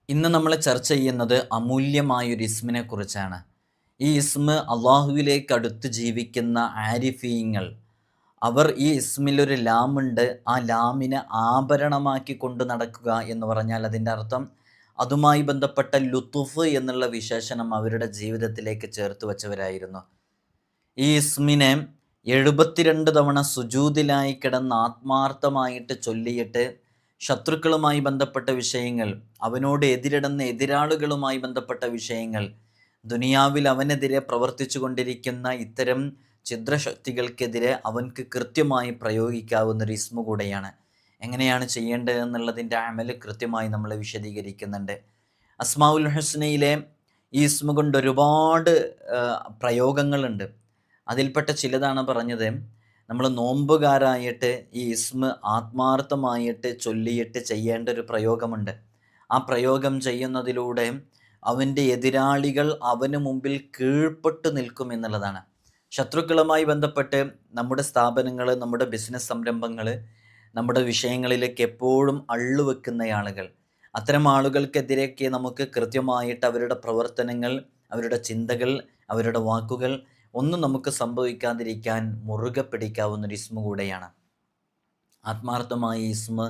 ഇന്ന് നമ്മൾ ചർച്ച ചെയ്യുന്നത് അമൂല്യമായൊരു ഇസ്മിനെ കുറിച്ചാണ്. ഈ ഇസ്മ് അള്ളാഹുവിലേക്ക് അടുത്ത് ജീവിക്കുന്ന ആരിഫീങ്ങൾ, അവർ ഈ ഇസ്മിലൊരു ലാമുണ്ട്, ആ ലാമിനെ ആഭരണമാക്കി കൊണ്ട് നടക്കുക എന്ന് പറഞ്ഞാൽ അതിൻ്റെ അർത്ഥം അതുമായി ബന്ധപ്പെട്ട ലുത്തുഫ് എന്നുള്ള വിശേഷണം അവരുടെ ജീവിതത്തിലേക്ക് ചേർത്ത് വച്ചവരായിരുന്നു. ഈ ഇസ്മിനെ 72 തവണ സുജൂദിലായി കിടന്ന് ആത്മാർത്ഥമായിട്ട് ചൊല്ലിയിട്ട് ശത്രുക്കളുമായി ബന്ധപ്പെട്ട വിഷയങ്ങൾ, അവനോട് എതിരിടുന്ന എതിരാളുകളുമായി ബന്ധപ്പെട്ട വിഷയങ്ങൾ, ദുനിയാവിൽ അവനെതിരെ പ്രവർത്തിച്ചു കൊണ്ടിരിക്കുന്ന ഇത്തരം ഛിദ്രശക്തികൾക്കെതിരെ അവൻക്ക് കൃത്യമായി പ്രയോഗിക്കാവുന്നൊരു ഇസ്മു കൂടെയാണ്. എങ്ങനെയാണ് ചെയ്യേണ്ടത് എന്നുള്ളതിൻ്റെ അമൽ കൃത്യമായി നമ്മൾ വിശദീകരിക്കുന്നുണ്ട്. അസ്മാഉൽ ഹുസ്നയിലെ ഈ ഇസ്മു കൊണ്ട് ഒരുപാട് പ്രയോഗങ്ങളുണ്ട്. അതിൽപ്പെട്ട ചിലതാണ് പറഞ്ഞത്. നമ്മൾ നോമ്പുകാരായിട്ട് ഈ ഇസ്മ് ആത്മാർത്ഥമായിട്ട് ചൊല്ലിയിട്ട് ചെയ്യേണ്ട ഒരു പ്രയോഗമുണ്ട്. ആ പ്രയോഗം ചെയ്യുന്നതിലൂടെ അവൻ്റെ എതിരാളികൾ അവന് മുമ്പിൽ കീഴ്പ്പെട്ടു നിൽക്കും എന്നുള്ളതാണ്. ശത്രുക്കളുമായി ബന്ധപ്പെട്ട് നമ്മുടെ സ്ഥാപനങ്ങൾ, നമ്മുടെ ബിസിനസ് സംരംഭങ്ങൾ, നമ്മുടെ വിഷയങ്ങളിലേക്ക് എപ്പോഴും അള്ളുവെക്കുന്ന ആളുകൾ, അത്തരം ആളുകൾക്കെതിരെയൊക്കെ നമുക്ക് കൃത്യമായിട്ട് അവരുടെ പ്രവർത്തനങ്ങൾ, അവരുടെ ചിന്തകൾ, അവരുടെ വാക്കുകൾ ഒന്നും നമുക്ക് സംഭവിക്കാതിരിക്കാൻ മുറുകെ പിടിക്കാവുന്നൊരു ഇസ്മ കൂടെയാണ്. ആത്മാർത്ഥമായ ഇസ്മ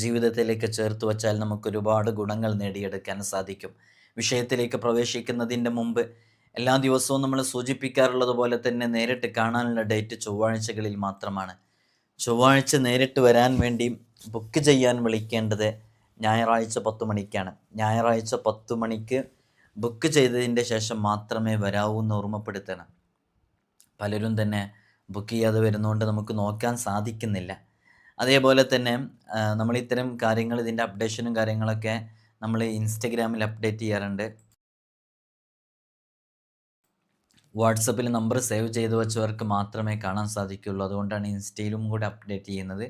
ജീവിതത്തിലേക്ക് ചേർത്ത് വച്ചാൽ നമുക്കൊരുപാട് ഗുണങ്ങൾ നേടിയെടുക്കാൻ സാധിക്കും. വിഷയത്തിലേക്ക് പ്രവേശിക്കുന്നതിൻ്റെ മുമ്പ് എല്ലാ ദിവസവും നമ്മൾ സൂചിപ്പിക്കാറുള്ളത് പോലെ തന്നെ നേരിട്ട് കാണാനുള്ള ഡേറ്റ് ചൊവ്വാഴ്ചകളിൽ മാത്രമാണ്. ചൊവ്വാഴ്ച നേരിട്ട് വരാൻ വേണ്ടി ബുക്ക് ചെയ്യാൻ വിളിക്കേണ്ടത് ഞായറാഴ്ച 10 മണിക്കാണ്. ഞായറാഴ്ച 10 മണിക്ക് ബുക്ക് ചെയ്തതിൻ്റെ ശേഷം മാത്രമേ വരാവൂ എന്ന് ഓർമ്മപ്പെടുത്തണം. പലരും തന്നെ ബുക്ക് ചെയ്യാതെ വരുന്നതുകൊണ്ട് നമുക്ക് നോക്കാൻ സാധിക്കുന്നില്ല. അതേപോലെ തന്നെ നമ്മൾ ഇത്തരം കാര്യങ്ങൾ, ഇതിൻ്റെ അപ്ഡേഷനും കാര്യങ്ങളൊക്കെ നമ്മൾ ഇൻസ്റ്റഗ്രാമിൽ അപ്ഡേറ്റ് ചെയ്യാറുണ്ട്. വാട്സപ്പിൽ നമ്പർ സേവ് ചെയ്ത് വെച്ചവർക്ക് മാത്രമേ കാണാൻ സാധിക്കുകയുള്ളൂ. അതുകൊണ്ടാണ് ഇൻസ്റ്റയിലും കൂടെ അപ്ഡേറ്റ് ചെയ്യുന്നത്.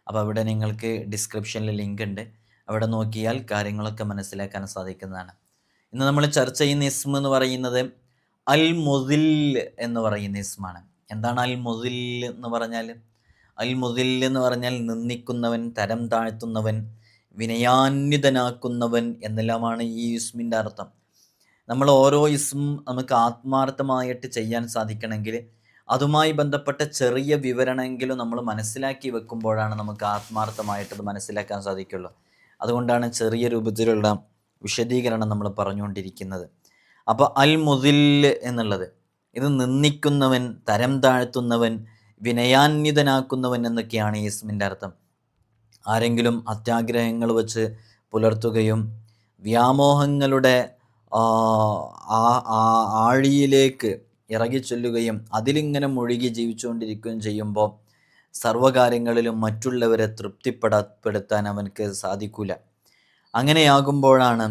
അപ്പോൾ അവിടെ നിങ്ങൾക്ക് ഡിസ്ക്രിപ്ഷനിൽ ലിങ്ക് ഉണ്ട്, അവിടെ നോക്കിയാൽ കാര്യങ്ങളൊക്കെ മനസ്സിലാക്കാൻ സാധിക്കുന്നതാണ്. ഇന്ന് നമ്മൾ ചർച്ച ചെയ്യുന്ന ഇസ്മ എന്ന് പറയുന്നത് അൽ മുദിൽ എന്ന് പറയുന്ന ഇസ്മാണ്. എന്താണ് അൽ മുദിൽ എന്ന് പറഞ്ഞാൽ? അൽ മുദിൽ എന്ന് പറഞ്ഞാൽ നിന്ദിക്കുന്നവൻ, തരം താഴ്ത്തുന്നവൻ, വിനയാന്വിതനാക്കുന്നവൻ എന്നെല്ലാമാണ് ഈ ഇസ്മിൻ്റെ അർത്ഥം. നമ്മൾ ഓരോ ഇസ്മും നമുക്ക് ആത്മാർത്ഥമായിട്ട് ചെയ്യാൻ സാധിക്കണമെങ്കിൽ അതുമായി ബന്ധപ്പെട്ട ചെറിയ വിവരണമെങ്കിലും നമ്മൾ മനസ്സിലാക്കി വെക്കുമ്പോഴാണ് നമുക്ക് ആത്മാർത്ഥമായിട്ടത് മനസ്സിലാക്കാൻ സാധിക്കുള്ളൂ. അതുകൊണ്ടാണ് ചെറിയ രൂപത്തിലുള്ള വിശദീകരണം നമ്മൾ പറഞ്ഞുകൊണ്ടിരിക്കുന്നത്. അപ്പോൾ അൽ മുദിൽ എന്നുള്ളത്, ഇത് നിന്ദിക്കുന്നവൻ, തരം താഴ്ത്തുന്നവൻ, വിനയാന്വിതനാക്കുന്നവൻ എന്നൊക്കെയാണ് ഈ ഇസ്മിൻ്റെ അർത്ഥം. ആരെങ്കിലും അത്യാഗ്രഹങ്ങൾ വെച്ച് പുലർത്തുകയും വ്യാമോഹങ്ങളുടെ ആഴിയിലേക്ക് ഇറങ്ങിച്ചൊല്ലുകയും അതിലിങ്ങനെ മുഴുകി ജീവിച്ചുകൊണ്ടിരിക്കുകയും ചെയ്യുമ്പോൾ സർവ്വകാര്യങ്ങളിലും മറ്റുള്ളവരെ തൃപ്തിപ്പെടുത്താൻ അവനക്ക് സാധിക്കില്ല. അങ്ങനെയാകുമ്പോഴാണ്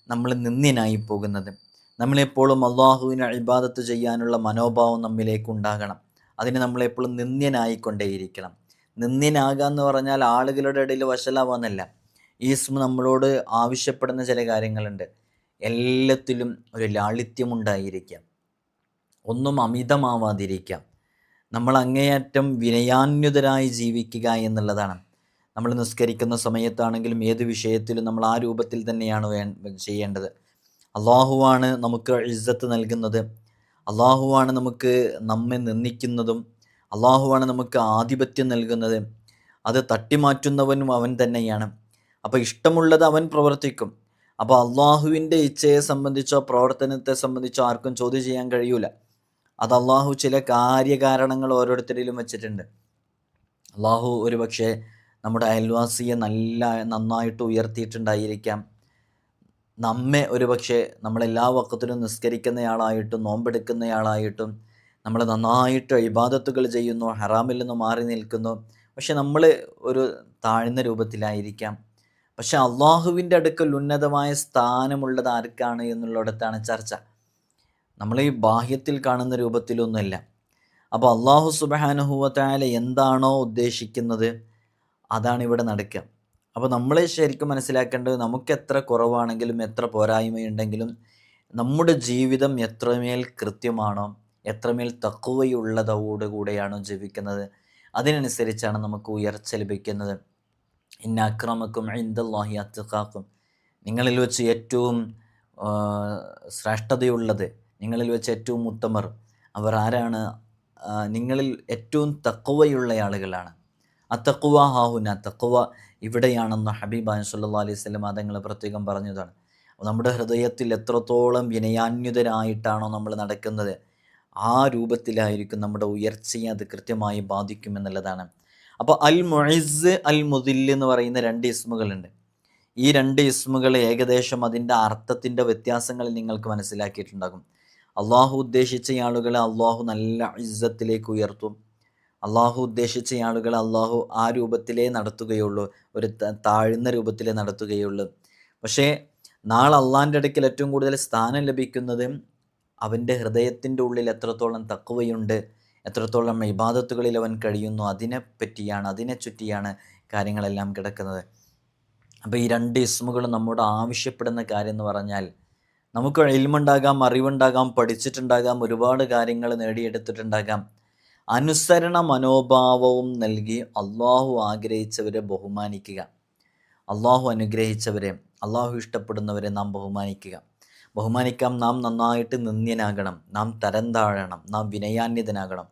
നമ്മൾ നിന്ദ്യനായി പോകുന്നത്. നമ്മളെപ്പോഴും അള്ളാഹുവിനെ ഇബാദത്ത് ചെയ്യാനുള്ള മനോഭാവം നമ്മിലേക്ക് ഉണ്ടാകണം. അതിന് നമ്മളെപ്പോഴും നിന്ദ്യനായിക്കൊണ്ടേയിരിക്കണം. നിന്ദ്യനാകുക എന്ന് പറഞ്ഞാൽ ആളുകളുടെ ഇടയിൽ വഷളാവാന്നല്ല. ഈ ഇസ്മ നമ്മളോട് ആവശ്യപ്പെടുന്ന ചില കാര്യങ്ങളുണ്ട്. എല്ലാത്തിലും ഒരു ലാളിത്യമുണ്ടായിരിക്കാം, ഒന്നും അമിതമാവാതിരിക്കാം, നമ്മൾ അങ്ങേയറ്റം വിനയാന്വിതരായി ജീവിക്കുക എന്നുള്ളതാണ്. നമ്മൾ നിസ്കരിക്കുന്ന സമയത്താണെങ്കിലും ഏത് വിഷയത്തിലും നമ്മൾ ആ രൂപത്തിൽ തന്നെയാണ് ചെയ്യേണ്ടത്. അള്ളാഹുവാണ് നമുക്ക് ഇസ്സത്ത് നൽകുന്നത്, അള്ളാഹുവാണ് നമുക്ക് നമ്മെ നിന്ദിക്കുന്നതും, അള്ളാഹുവാണ് നമുക്ക് ആധിപത്യം നൽകുന്നത്. അത് തട്ടിമാറ്റുന്നവനും അവൻ തന്നെയാണ്. അപ്പോൾ ഇഷ്ടമുള്ളത് അവൻ പ്രവർത്തിക്കും. അപ്പോൾ അള്ളാഹുവിൻ്റെ ഇച്ഛയെ സംബന്ധിച്ചോ പ്രവർത്തനത്തെ സംബന്ധിച്ചോ ആർക്കും ചോദ്യം ചെയ്യാൻ കഴിയൂല. അത് അള്ളാഹു ചില കാര്യകാരണങ്ങൾ ഓരോരുത്തരിലും വെച്ചിട്ടുണ്ട്. അള്ളാഹു ഒരു പക്ഷേ നമ്മുടെ അയൽവാസിയെ നന്നായിട്ട് ഉയർത്തിയിട്ടുണ്ടായിരിക്കാം. നമ്മെ ഒരു പക്ഷേ നമ്മളെല്ലാ വക്കത്തിലും നിസ്കരിക്കുന്നയാളായിട്ടും നോമ്പെടുക്കുന്നയാളായിട്ടും നമ്മൾ നന്നായിട്ട് ഇബാദത്തുകൾ ചെയ്യുന്നു, ഹറാമിൽ നിന്ന് മാറി നിൽക്കുന്നു. പക്ഷെ നമ്മൾ ഒരു താഴ്ന്ന രൂപത്തിലായിരിക്കാം. പക്ഷെ അള്ളാഹുവിൻ്റെ അടുക്കൽ ഉന്നതമായ സ്ഥാനമുള്ളത് ആർക്കാണ് എന്നുള്ളിടത്താണ് ചർച്ച. നമ്മൾ ഈ ബാഹ്യത്തിൽ കാണുന്ന രൂപത്തിലൊന്നുമല്ല. അപ്പോൾ അള്ളാഹു സുബ്ഹാനഹു വ തആല എന്താണോ ഉദ്ദേശിക്കുന്നത് അതാണ് ഇവിടെ നടക്കുക. അപ്പോൾ നമ്മൾ ശരിക്കും മനസ്സിലാക്കേണ്ടത്, നമുക്ക് എത്ര കുറവാണെങ്കിലും എത്ര പോരായ്മയുണ്ടെങ്കിലും നമ്മുടെ ജീവിതം എത്രമേൽ കൃത്യമാണോ, എത്രമേൽ തഖ്വയുള്ളതോടുകൂടെയാണോ ജീവിക്കുന്നത്, അതിനനുസരിച്ചാണ് നമുക്ക് ഉയർച്ച ലഭിക്കുന്നത്. ഇന്ന അക്രമക്കും ഇൻദല്ലാഹി അത്ഖാക്കും, നിങ്ങളിൽ വെച്ച് ഏറ്റവും ആ, ശ്രേഷ്ഠതയുള്ളത്, നിങ്ങളിൽ വെച്ച് ഏറ്റവും ഉത്തമർ അവർ ആരാണ്? നിങ്ങളിൽ ഏറ്റവും തഖ്വയുള്ള ആളുകളാണ്. അത്തഖ്വ ഹാഹുന, തഖ്വ ഇവിടെയാണെന്ന് ഹബീബാൻ സല്ലല്ലാഹു അലൈഹി വസല്ലം തങ്ങൾ പ്രത്യേകം പറഞ്ഞതാണ്. നമ്മുടെ ഹൃദയത്തിൽ എത്രത്തോളം വിനയാന്വിതരായിട്ടാണോ നമ്മൾ നടക്കുന്നത്, ആ രൂപത്തിലായിരിക്കും നമ്മുടെ ഉയർച്ചയെ അത് കൃത്യമായി ബാധിക്കുമെന്നുള്ളതാണ്. അപ്പോൾ അൽ മുഇസ് അൽ മുദിൽ എന്ന് പറയുന്ന രണ്ട് ഇസ്മുകളുണ്ട്. ഈ രണ്ട് ഇസ്മുകൾ ഏകദേശം അതിൻ്റെ അർത്ഥത്തിൻ്റെ വ്യത്യാസങ്ങൾ നിങ്ങൾക്ക് മനസ്സിലാക്കിയിട്ടുണ്ടാകും. അള്ളാഹു ഉദ്ദേശിച്ച ആളുകളെ അള്ളാഹു നല്ല ഇസ്സത്തിലേക്ക് ഉയർത്തും. അള്ളാഹു ഉദ്ദേശിച്ച ആളുകളെ അള്ളാഹു ആ രൂപത്തിലേ നടത്തുകയുള്ളൂ, ഒരു താഴ്ന്ന രൂപത്തിലേ നടത്തുകയുള്ളൂ. പക്ഷേ നാളെ അള്ളാഹിൻ്റെ അടുക്കൽ ഏറ്റവും കൂടുതൽ സ്ഥാനം ലഭിക്കുന്നത് അവൻ്റെ ഹൃദയത്തിൻ്റെ ഉള്ളിൽ എത്രത്തോളം തഖ്വയുണ്ട്, എത്രത്തോളം ഇബാദത്തുകളിൽ അവൻ കഴിയുന്നു, അതിനെ ചുറ്റിയാണ് കാര്യങ്ങളെല്ലാം കിടക്കുന്നത്. അപ്പോൾ ഈ രണ്ട് ഇസ്മുകൾ നമ്മോട് ആവശ്യപ്പെടുന്ന കാര്യം എന്ന് പറഞ്ഞാൽ, നമുക്ക് ഇൽമുണ്ടാകാം, അറിവുണ്ടാകാം, പഠിച്ചിട്ടുണ്ടാകാം, ഒരുപാട് കാര്യങ്ങൾ നേടിയെടുത്തിട്ടുണ്ടാകാം. അനുസരണ മനോഭാവവും നൽകി അള്ളാഹു ആഗ്രഹിച്ചവരെ ബഹുമാനിക്കുക, അള്ളാഹു അനുഗ്രഹിച്ചവരെ, അള്ളാഹു ഇഷ്ടപ്പെടുന്നവരെ നാം ബഹുമാനിക്കാം. നാം നന്നായിട്ട് നിന്ദ്യനാകണം, നാം തരം താഴണം, നാം വിനയാന്വിതനാകണം.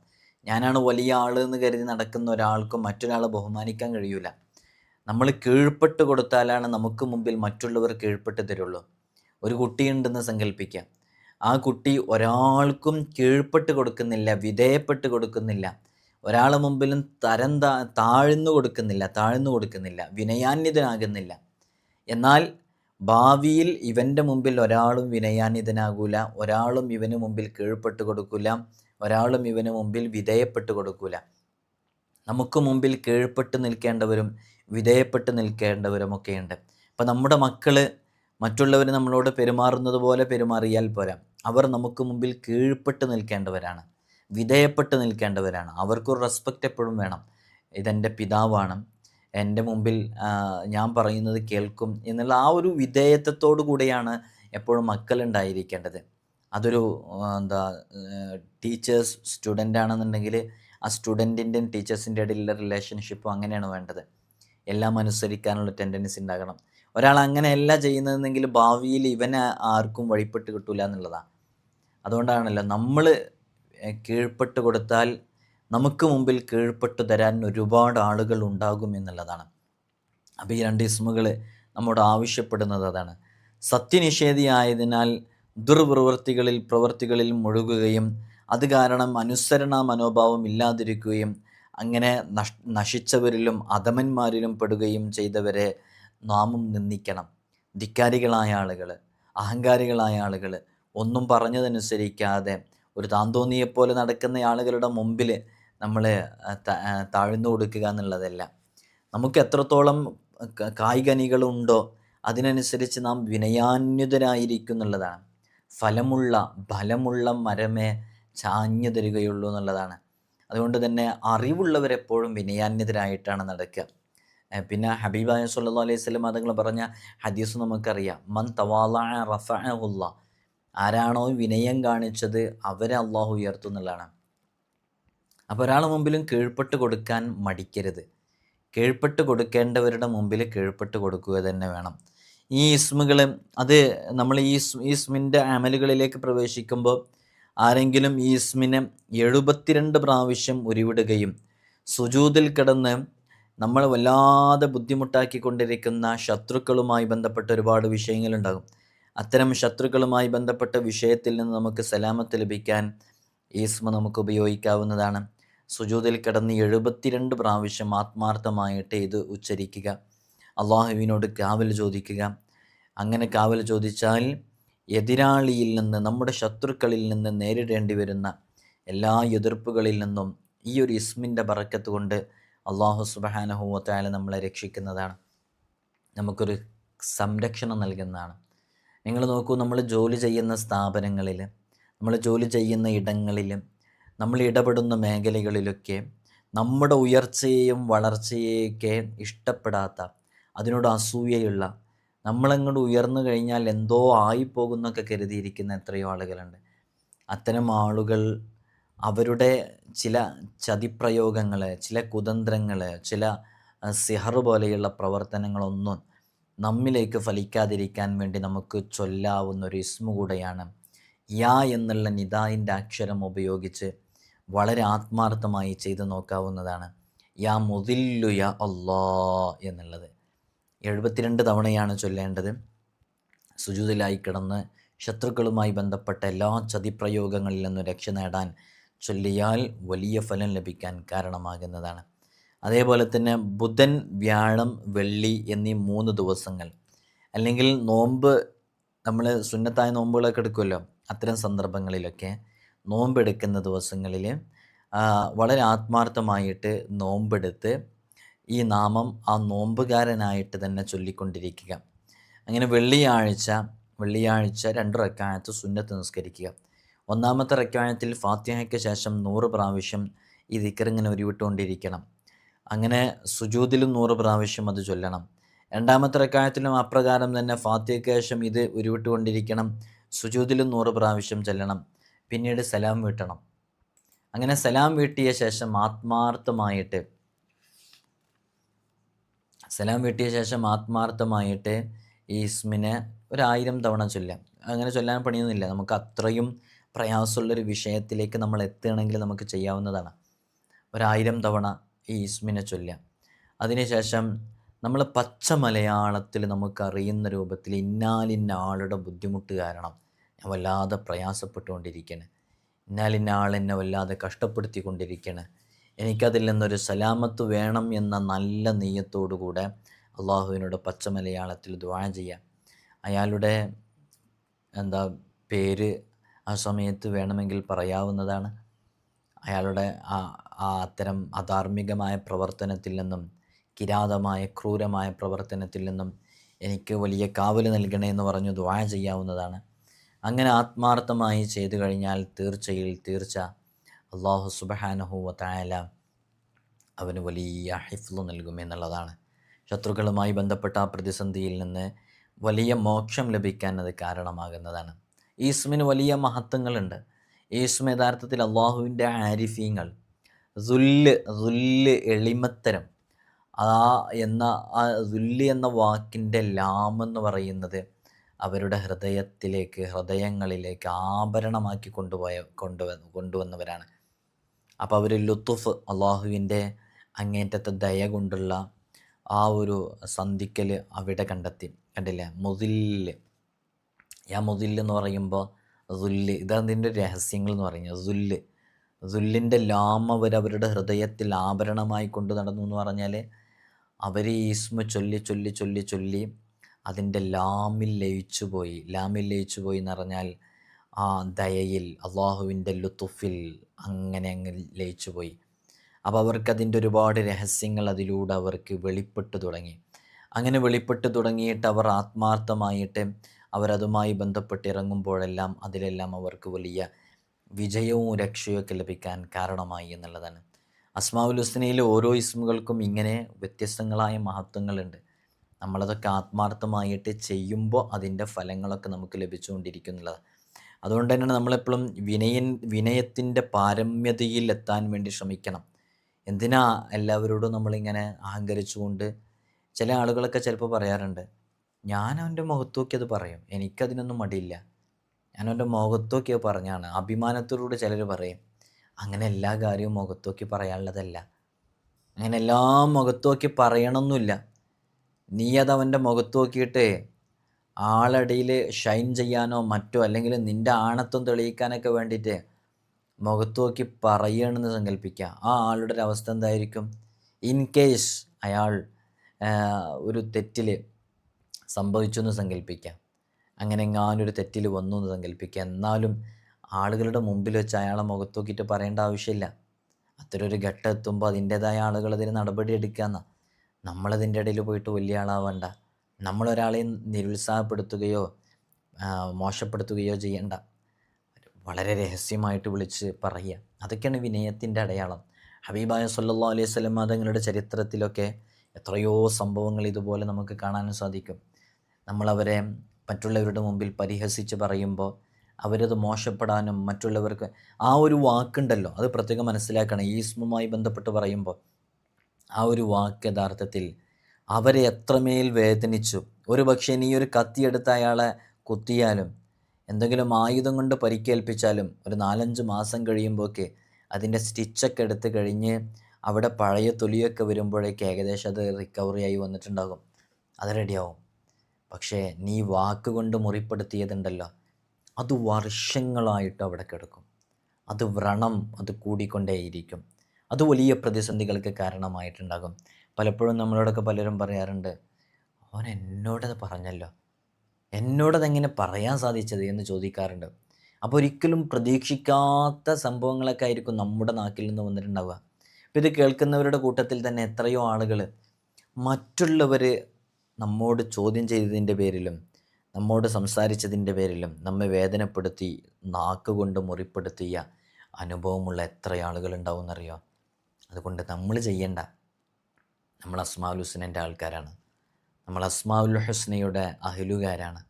ഞാനാണ് വലിയ ആൾ എന്ന് കരുതി നടക്കുന്ന ഒരാൾക്കും മറ്റൊരാളെ ബഹുമാനിക്കാൻ കഴിയില്ല. നമ്മൾ കീഴ്പ്പെട്ട് കൊടുത്താലാണ് നമുക്ക് മുമ്പിൽ മറ്റുള്ളവർ കീഴ്പ്പെട്ട് തരുള്ളൂ. ഒരു കുട്ടിയുണ്ടെന്ന് സങ്കല്പിക്കാം. ആ കുട്ടി ഒരാൾക്കും കീഴ്പ്പെട്ട് കൊടുക്കുന്നില്ല, വിധേയപ്പെട്ട് കൊടുക്കുന്നില്ല, ഒരാളെ മുമ്പിലും താഴ്ന്നു കൊടുക്കുന്നില്ല, വിനയാന്വിതനാകുന്നില്ല. എന്നാൽ ഭാവിയിൽ ഇവൻ്റെ മുമ്പിൽ ഒരാളും വിനയാന്വിതനാകൂല, ഒരാളും ഇവന് മുമ്പിൽ കീഴ്പ്പെട്ട് കൊടുക്കില്ല, ഒരാളും ഇവന് മുമ്പിൽ വിധേയപ്പെട്ട് കൊടുക്കില്ല. നമുക്ക് മുമ്പിൽ കീഴ്പ്പെട്ട് നിൽക്കേണ്ടവരും വിധേയപ്പെട്ട് നിൽക്കേണ്ടവരുമൊക്കെയുണ്ട്. അപ്പം നമ്മുടെ മക്കൾ മറ്റുള്ളവർ നമ്മളോട് പെരുമാറുന്നത് പോലെ പെരുമാറിയാൽ പോരാ, അവർ നമുക്ക് മുമ്പിൽ കീഴ്പ്പെട്ട് നിൽക്കേണ്ടവരാണ്, വിധേയപ്പെട്ട് നിൽക്കേണ്ടവരാണ്. അവർക്കൊരു റെസ്പെക്റ്റ് എപ്പോഴും വേണം. ഇതെൻ്റെ പിതാവാണ്, എൻ്റെ മുമ്പിൽ ഞാൻ പറയുന്നത് കേൾക്കും എന്നുള്ള ആ ഒരു വിധേയത്വത്തോടു കൂടിയാണ് എപ്പോഴും മക്കളുണ്ടായിരിക്കേണ്ടത്. അതൊരു ടീച്ചേഴ്സ് സ്റ്റുഡൻ്റ് ആണെന്നുണ്ടെങ്കിൽ ആ സ്റ്റുഡൻറ്റിൻ്റെയും ടീച്ചേഴ്സിൻ്റെ ഇടയിലുള്ള റിലേഷൻഷിപ്പും അങ്ങനെയാണ് വേണ്ടത്. എല്ലാം അനുസരിക്കാനുള്ള ടെൻഡൻസി ഉണ്ടാകണം. ഒരാൾ അങ്ങനെയല്ല ചെയ്യുന്നതെങ്കിൽ ഭാവിയിൽ ഇവനെ ആർക്കും വഴിപ്പെട്ട് കിട്ടൂല എന്നുള്ളതാണ്. അതുകൊണ്ടാണല്ലോ നമ്മൾ കീഴ്പ്പെട്ട് കൊടുത്താൽ നമുക്ക് മുമ്പിൽ കീഴ്പ്പെട്ടു തരാൻ ഒരുപാട് ആളുകൾ ഉണ്ടാകും എന്നുള്ളതാണ്. അപ്പോൾ ഈ രണ്ട് ഇസ്മുകൾ നമ്മോട് ആവശ്യപ്പെടുന്നത് അതാണ്. സത്യനിഷേധിയായതിനാൽ പ്രവൃത്തികളിൽ മുഴുകുകയും അത് കാരണം അനുസരണ മനോഭാവം ഇല്ലാതിരിക്കുകയും അങ്ങനെ നശിച്ചവരിലും അധമന്മാരിലും പെടുകയും ചെയ്തവരെ നാമും നിന്ദിക്കണം. ധിക്കാരികളായ ആളുകൾ, അഹങ്കാരികളായ ആളുകൾ, ഒന്നും പറഞ്ഞതനുസരിക്കാതെ ഒരു താന്തോന്നിയെപ്പോലെ നടക്കുന്ന ആളുകളുടെ മുമ്പിൽ നമ്മൾ താഴ്ന്നു കൊടുക്കുക എന്നുള്ളതല്ല. നമുക്ക് എത്രത്തോളം കായികനികളുണ്ടോ അതിനനുസരിച്ച് നാം വിനയാന്വിതരായിരിക്കും എന്നുള്ളതാണ്. ബലമുള്ള മരമേ ചാഞ്ഞു തരികയുള്ളൂ എന്നുള്ളതാണ്. അതുകൊണ്ട് തന്നെ അറിവുള്ളവരെപ്പോഴും വിനയാന്വിതരായിട്ടാണ് നടക്കുക. പിന്നെ ഹബീബായ സല്ലല്ലാഹു അലൈഹി വസല്ലം തങ്ങൾ പറഞ്ഞ ഹദീസ് നമുക്കറിയാം, മൻ തവാളഅ റഫഅഹുല്ലാ, ആരാണോ വിനയം കാണിച്ചത് അവരെ അള്ളാഹു ഉയർത്തും എന്നുള്ളതാണ്. അപ്പോൾ ഒരാളെ മുമ്പിലും കീഴ്പ്പെട്ട് കൊടുക്കാൻ മടിക്കരുത്. കീഴ്പ്പെട്ട് കൊടുക്കേണ്ടവരുടെ മുമ്പിൽ കീഴ്പ്പെട്ട് കൊടുക്കുക തന്നെ വേണം. ഈ ഇസ്മുകൾ അത് നമ്മൾ ഈ ഇസ്മിൻ്റെ അമലുകളിലേക്ക് പ്രവേശിക്കുമ്പോൾ ആരെങ്കിലും ഈ ഇസ്മിനെ 72 പ്രാവശ്യം ഉരുവിടുകയും സുജൂദിൽ കിടന്ന് നമ്മൾ വല്ലാതെ ബുദ്ധിമുട്ടാക്കിക്കൊണ്ടിരിക്കുന്ന ശത്രുക്കളുമായി ബന്ധപ്പെട്ട ഒരുപാട് വിഷയങ്ങളുണ്ടാകും. അത്തരം ശത്രുക്കളുമായി ബന്ധപ്പെട്ട വിഷയത്തിൽ നിന്ന് നമുക്ക് സലാമത്ത് ലഭിക്കാൻ ഈ ഇസ്മ നമുക്ക് ഉപയോഗിക്കാവുന്നതാണ്. സുജൂദിൽ കിടന്ന് 72 പ്രാവശ്യം ആത്മാർത്ഥമായിട്ട് ഇത് ഉച്ചരിക്കുക, അള്ളാഹുവിനോട് കാവൽ ചോദിക്കുക. അങ്ങനെ കാവൽ ചോദിച്ചാൽ എതിരാളിയിൽ നിന്ന്, നമ്മുടെ ശത്രുക്കളിൽ നിന്ന് നേരിടേണ്ടി വരുന്ന എല്ലാ എതിർപ്പുകളിൽ നിന്നും ഈ ഒരു ഇസ്മിൻ്റെ ബറക്കത്ത് കൊണ്ട് അള്ളാഹു സുബ്ഹാനഹു വ തആല നമ്മളെ രക്ഷിക്കുന്നതാണ്, നമുക്കൊരു സംരക്ഷണം നൽകുന്നതാണ്. നിങ്ങൾ നോക്കൂ, നമ്മൾ ജോലി ചെയ്യുന്ന സ്ഥാപനങ്ങളിൽ, നമ്മൾ ജോലി ചെയ്യുന്ന ഇടങ്ങളിലും, നമ്മൾ ഇടപെടുന്ന മേഖലകളിലൊക്കെ നമ്മുടെ ഉയർച്ചയെയും വളർച്ചയെയൊക്കെ ഇഷ്ടപ്പെടാത്ത, അതിനോട് അസൂയയുള്ള, നമ്മളങ്ങോട്ട് ഉയർന്നു കഴിഞ്ഞാൽ എന്തോ ആയിപ്പോകുന്നൊക്കെ കരുതിയിരിക്കുന്ന എത്രയോ ആളുകളുണ്ട്. അത്തരം ആളുകൾ അവരുടെ ചില ചതിപ്രയോഗങ്ങൾ, ചില കുതന്ത്രങ്ങൾ, ചില സിഹർ പോലെയുള്ള പ്രവർത്തനങ്ങളൊന്നും നമ്മിലേക്ക് ഫലിക്കാതിരിക്കാൻ വേണ്ടി നമുക്ക് ചൊല്ലാവുന്ന ഒരു ഇസ്മു കൂടെയാണ്. യാ എന്നുള്ള നിദായിൻ്റെ അക്ഷരം ഉപയോഗിച്ച് വളരെ ആത്മാർത്ഥമായി ചെയ്തു നോക്കാവുന്നതാണ്. യാ മുദില്ലു യാ അല്ലാ എന്നുള്ളത് 72 തവണയാണ് ചൊല്ലേണ്ടത്. സുജൂദിലായി കിടന്ന് ശത്രുക്കളുമായി ബന്ധപ്പെട്ട എല്ലാ ചതിപ്രയോഗങ്ങളിൽ നിന്നും രക്ഷ നേടാൻ ചൊല്ലിയാൽ വലിയ ഫലം ലഭിക്കാൻ കാരണമാകുന്നതാണ്. അതേപോലെ തന്നെ ബുധൻ, വ്യാഴം, വെള്ളി എന്നീ 3 ദിവസങ്ങൾ, അല്ലെങ്കിൽ നോമ്പ്, നമ്മൾ സുന്നത്തായ നോമ്പുകളൊക്കെ എടുക്കുമല്ലോ, അത്തരം സന്ദർഭങ്ങളിലൊക്കെ നോമ്പെടുക്കുന്ന ദിവസങ്ങളിൽ വളരെ ആത്മാർത്ഥമായിട്ട് നോമ്പെടുത്ത് ഈ നാമം ആ നോമ്പുകാരനായിട്ട് തന്നെ ചൊല്ലിക്കൊണ്ടിരിക്കുക. അങ്ങനെ വെള്ളിയാഴ്ച 2 റക്അത്ത് സുന്നത്ത് നിസ്കരിക്കുക. ഒന്നാമത്തെ റക്അത്തിൽ ഫാത്തിഹയ്ക്ക് ശേഷം 100 പ്രാവശ്യം ഈ ദിക്ർ ഇങ്ങനെ ഉരുവിട്ടുകൊണ്ടിരിക്കണം. അങ്ങനെ സുജൂദിലും 100 പ്രാവശ്യം അത് ചൊല്ലണം. രണ്ടാമത്തെ റക്അത്തിലും അപ്രകാരം തന്നെ ഫാത്തിഹയ്ക്ക് ശേഷം ഇത് ഉരുവിട്ടുകൊണ്ടിരിക്കണം. സുജൂദിലും 100 പ്രാവശ്യം ചൊല്ലണം. പിന്നീട് സലാം വീട്ടണം. അങ്ങനെ സലാം വീട്ടിയ ശേഷം ആത്മാർത്ഥമായിട്ട് ഈ ഇസ്മിനെ 1000 തവണ ചൊല്ലാം. അങ്ങനെ ചൊല്ലാൻ പണിയൊന്നുമില്ല. നമുക്ക് അത്രയും പ്രയാസമുള്ളൊരു വിഷയത്തിലേക്ക് നമ്മൾ എത്തുകയാണെങ്കിൽ നമുക്ക് ചെയ്യാവുന്നതാണ്. 1000 തവണ ഈ ഇസ്മിനെ ചൊല്ലാം. അതിനുശേഷം നമ്മൾ പച്ച മലയാളത്തിൽ നമുക്കറിയുന്ന രൂപത്തിൽ ഇന്നാലിന്ന ആളുടെ ബുദ്ധിമുട്ട് കാരണം ഞാൻ വല്ലാതെ പ്രയാസപ്പെട്ടുകൊണ്ടിരിക്കുകയാണ്, ഇന്നാലിന്ന ആളെന്നെ വല്ലാതെ കഷ്ടപ്പെടുത്തിക്കൊണ്ടിരിക്കുകയാണ്, എനിക്കതിൽ നിന്നൊരു സലാമത്ത് വേണം എന്ന നല്ല നെയ്യത്തോടു കൂടെ അള്ളാഹുവിനോട് പച്ച മലയാളത്തിൽ ദുആ ചെയ്യാം. അയാളുടെ പേര് ആ സമയത്ത് വേണമെങ്കിൽ പറയാവുന്നതാണ്. അയാളുടെ അത്തരം അധാർമികമായ പ്രവർത്തനത്തിൽ നിന്നും, കിരാതമായ ക്രൂരമായ പ്രവർത്തനത്തിൽ നിന്നും എനിക്ക് വലിയ കാവൽ നൽകണേ എന്ന് പറഞ്ഞു ദുആ ചെയ്യാവുന്നതാണ്. അങ്ങനെ ആത്മാർത്ഥമായി ചെയ്തു കഴിഞ്ഞാൽ തീർച്ച അല്ലാഹു സുബ്ഹാനഹു വ തആല അവന് വലിയ ഹിഫ്ള് നൽകുമെന്നുള്ളതാണ്. ശത്രുക്കളുമായി ബന്ധപ്പെട്ട ആ പ്രതിസന്ധിയിൽ നിന്ന് വലിയ മോക്ഷം ലഭിക്കാൻ അത് കാരണമാകുന്നതാണ്. ഈ ഇസ്മിന് വലിയ മഹത്വങ്ങളുണ്ട്. ഈ ഇസ്മ യഥാർത്ഥത്തിൽ അള്ളാഹുവിൻ്റെ ആരിഫീങ്ങൾ, ദുല്ല് എളിമത്തരം, ആ ദുല്ല് എന്ന വാക്കിൻ്റെ ലാമെന്ന് പറയുന്നത് അവരുടെ ഹൃദയങ്ങളിലേക്ക് ആഭരണമാക്കി കൊണ്ടുവന്നവരാണ്. അപ്പോൾ അവർ ലുത്തുഫ്, അള്ളാഹുവിൻ്റെ അങ്ങേറ്റത്തെ ദയ കൊണ്ടുള്ള ആ ഒരു സന്ധിക്കൽ അവിടെ കണ്ടില്ലേ. മുദില്ല്, എന്ന് പറയുമ്പോൾ ദുല്ല്, ഇതതിൻ്റെ രഹസ്യങ്ങൾ എന്ന് പറയുന്നത്. ദുല്ലിൻ്റെ ലാം അവരുടെ ഹൃദയത്തിൽ ആഭരണമായി കൊണ്ടു നടന്നു എന്ന് പറഞ്ഞാൽ അവർ ഈ ഇസ്മ ചൊല്ലി അതിൻ്റെ ലാമിൽ ലയിച്ചു പോയി എന്ന് പറഞ്ഞാൽ ആ ദയയിൽ, അള്ളാഹുവിൻ്റെ ലുത്തുഫിൽ അങ്ങ് ലയിച്ചു പോയി. അപ്പോൾ അവർക്കതിൻ്റെ ഒരുപാട് രഹസ്യങ്ങൾ അതിലൂടെ അവർക്ക് വെളിപ്പെട്ടു തുടങ്ങി. അങ്ങനെ വെളിപ്പെട്ടു തുടങ്ങിയിട്ട് അവർ ആത്മാർത്ഥമായിട്ട് അവരതുമായി ബന്ധപ്പെട്ട് ഇറങ്ങുമ്പോഴെല്ലാം അതിലെല്ലാം അവർക്ക് വലിയ വിജയവും രക്ഷയൊക്കെ ലഭിക്കാൻ കാരണമായി എന്നുള്ളതാണ്. അസ്മാഉൽ ഹുസ്നയിലെ ഓരോ ഇസ്മുകൾക്കും ഇങ്ങനെ വ്യത്യസ്തങ്ങളായ മഹത്വങ്ങളുണ്ട്. നമ്മളതൊക്കെ ആത്മാർത്ഥമായിട്ട് ചെയ്യുമ്പോൾ അതിൻ്റെ ഫലങ്ങളൊക്കെ നമുക്ക് ലഭിച്ചുകൊണ്ടിരിക്കുന്നുള്ളതാണ്. അതുകൊണ്ട് തന്നെയാണ് നമ്മളെപ്പോഴും വിനയത്തിൻ്റെ പാരമ്യതയിൽ എത്താൻ വേണ്ടി ശ്രമിക്കണം. എന്തിനാ എല്ലാവരോടും നമ്മളിങ്ങനെ അഹങ്കരിച്ചുകൊണ്ട്, ചില ആളുകളൊക്കെ ചിലപ്പോൾ പറയാറുണ്ട്, ഞാൻ അവൻ്റെ മുഖത്ത് നോക്കിയത് പറയും, എനിക്കതിനൊന്നും മടിയില്ല, ഞാൻ അവൻ്റെ മുഖത്ത് നോക്കിയത് പറഞ്ഞാണ്. അഭിമാനത്തോടുകൂടി ചിലർ പറയും. അങ്ങനെ എല്ലാ കാര്യവും മുഖത്ത് നോക്കി പറയാനുള്ളതല്ല. അങ്ങനെ എല്ലാം മുഖത്ത് നോക്കി പറയണമെന്നില്ല. നീ അത് അവൻ്റെ മുഖത്ത് നോക്കിയിട്ട് ആളടിയിൽ ഷൈൻ ചെയ്യാനോ മറ്റോ, അല്ലെങ്കിൽ നിൻ്റെ ആണത്വം തെളിയിക്കാനൊക്കെ വേണ്ടിയിട്ട് മുഖത്ത് നോക്കി പറയുകയാണെന്ന് സങ്കല്പിക്കുക. ആ ആളുടെ ഒരു അവസ്ഥ എന്തായിരിക്കും? ഇൻ കേസ് അയാൾ ഒരു തെറ്റിൽ സംഭവിച്ചു എന്ന് സങ്കല്പിക്കുക, അങ്ങനെ എങ്ങാനൊരു തെറ്റിൽ വന്നു എന്ന് സങ്കല്പിക്കുക. എന്നാലും ആളുകളുടെ മുമ്പിൽ വെച്ച് അയാളെ മുഖത്ത് നോക്കിയിട്ട് പറയേണ്ട ആവശ്യമില്ല. അത്തരൊരു ഘട്ടം എത്തുമ്പോൾ അതിൻ്റേതായ ആളുകൾ അതിന് നടപടി എടുക്കാമെന്ന. നമ്മളതിൻ്റെ ഇടയിൽ പോയിട്ട് വലിയ ആളാവണ്ട. നമ്മളൊരാളെയും നിരുത്സാഹപ്പെടുത്തുകയോ മോശപ്പെടുത്തുകയോ ചെയ്യേണ്ട. വളരെ രഹസ്യമായിട്ട് വിളിച്ച് പറയുക, അതൊക്കെയാണ് വിനയത്തിൻ്റെ അടയാളം. ഹബീബായ സല്ലല്ലാഹു അലൈഹി വസല്ലം തങ്ങളുടെ ചരിത്രത്തിലൊക്കെ എത്രയോ സംഭവങ്ങൾ ഇതുപോലെ നമുക്ക് കാണാനും സാധിക്കും. നമ്മളവരെ മറ്റുള്ളവരുടെ മുമ്പിൽ പരിഹസിച്ച് പറയുമ്പോൾ അവരത് മോശപ്പെടാനും മറ്റുള്ളവർക്ക് ആ ഒരു വാക്കുണ്ടല്ലോ, അത് പ്രത്യേകം മനസ്സിലാക്കണം. ഈ ഇസ്മുമായി ബന്ധപ്പെട്ട് പറയുമ്പോൾ ആ ഒരു വാക്ക് യഥാർത്ഥത്തിൽ അവരെ എത്രമേൽ വേദനിച്ചു. ഒരു പക്ഷേ നീ ഒരു കത്തിയെടുത്ത് അയാളെ കുത്തിയാലും എന്തെങ്കിലും ആയുധം കൊണ്ട് പരിക്കേൽപ്പിച്ചാലും ഒരു 4-5 മാസം കഴിയുമ്പോഴൊക്കെ അതിൻ്റെ സ്റ്റിച്ചൊക്കെ എടുത്ത് കഴിഞ്ഞ് അവിടെ പഴയ തൊലിയൊക്കെ വരുമ്പോഴേക്ക് ഏകദേശം അത് റിക്കവറി ആയി വന്നിട്ടുണ്ടാകും, അത് റെഡിയാവും. പക്ഷേ നീ വാക്കുകൊണ്ട് മുറിപ്പെടുത്തിയതുണ്ടല്ലോ, അത് വർഷങ്ങളായിട്ട് അവിടെ കിടക്കും. അത് വ്രണം, അത് കൂടിക്കൊണ്ടേയിരിക്കും. അത് വലിയ പ്രതിസന്ധികൾക്ക് കാരണമായിട്ടുണ്ടാകും. പലപ്പോഴും നമ്മളോടൊക്കെ പലരും പറയാറുണ്ട്, അവൻ എന്നോടത് പറഞ്ഞല്ലോ, എന്നോടതെങ്ങനെ പറയാൻ സാധിച്ചത് എന്ന് ചോദിക്കാറുണ്ട്. അപ്പോൾ ഒരിക്കലും പ്രതീക്ഷിക്കാത്ത സംഭവങ്ങളൊക്കെ ആയിരിക്കും നമ്മുടെ നാക്കിൽ നിന്ന് വന്നിട്ടുണ്ടാവുക. അപ്പോൾ ഇത് കേൾക്കുന്നവരുടെ കൂട്ടത്തിൽ തന്നെ എത്രയോ ആളുകൾ മറ്റുള്ളവർ നമ്മോട് ചോദ്യം ചെയ്തതിൻ്റെ പേരിലും നമ്മോട് സംസാരിച്ചതിൻ്റെ പേരിലും നമ്മെ വേദനപ്പെടുത്തി നാക്കുകൊണ്ട് മുറിപ്പെടുത്തിയ അനുഭവമുള്ള എത്ര ആളുകളുണ്ടാവും എന്നറിയോ? അതുകൊണ്ട് നമ്മൾ ചെയ്യേണ്ട, നമ്മൾ അസ്മാഉൽ ഹുസ്നൻ്റെ ആൾക്കാരാണ്, നമ്മൾ അസ്മാഉൽ ഹുസ്നയുടെ അഹ്ലുകാരാണ്.